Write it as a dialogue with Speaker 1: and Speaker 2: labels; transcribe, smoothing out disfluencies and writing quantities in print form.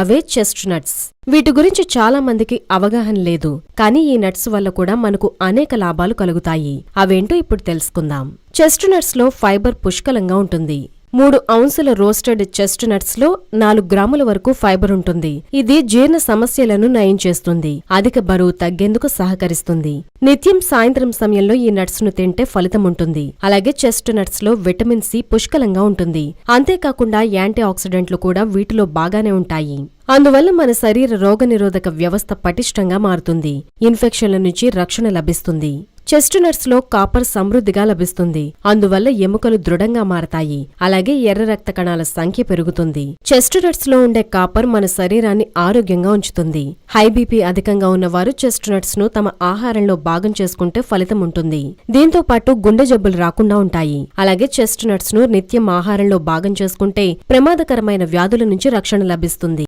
Speaker 1: అవే chest nuts. వీటి గురించి చాలా మందికి అవగాహన లేదు, కానీ ఈ నట్స్ వల్ల కూడా మనకు అనేక లాభాలు కలుగుతాయి. అవేంటో ఇప్పుడు తెలుసుకుందాం. చెస్ట్ నట్స్ లో ఫైబర్ పుష్కలంగా ఉంటుంది. 3 ఔన్సుల రోస్టెడ్ చెస్ట్ నట్స్ లో 4 గ్రాముల వరకు ఫైబర్ ఉంటుంది. ఇది జీర్ణ సమస్యలను నయం చేస్తుంది, అధిక బరువు తగ్గేందుకు సహకరిస్తుంది. నిత్యం సాయంత్రం సమయంలో ఈ నట్స్ ను తింటే ఫలితం ఉంటుంది. అలాగే చెస్ట్ నట్స్ లో విటమిన్ సి పుష్కలంగా ఉంటుంది. అంతేకాకుండా యాంటీ ఆక్సిడెంట్లు కూడా వీటిలో బాగానే ఉంటాయి. అందువల్ల మన శరీర రోగనిరోధక వ్యవస్థ పటిష్టంగా మారుతుంది. ఇన్ఫెక్షన్ల నుంచి రక్షణ లభిస్తుంది. చెస్ట్ నట్స్ లో కాపర్ సమృద్ధిగా లభిస్తుంది. అందువల్ల ఎముకలు దృఢంగా మారతాయి. అలాగే ఎర్ర రక్త కణాల సంఖ్య పెరుగుతుంది. చెస్ట్ నట్స్ లో ఉండే కాపర్ మన శరీరాన్ని ఆరోగ్యంగా ఉంచుతుంది. హై బీపీ అధికంగా ఉన్నవారు చెస్ట్ నట్స్ ను తమ ఆహారంలో భాగం చేసుకుంటే ఫలితం ఉంటుంది. దీంతో పాటు గుండె జబ్బులు రాకుండా ఉంటాయి. అలాగే చెస్ట్ నట్స్ ను నిత్యం ఆహారంలో భాగం చేసుకుంటే ప్రమాదకరమైన వ్యాధుల నుంచి రక్షణ లభిస్తుంది.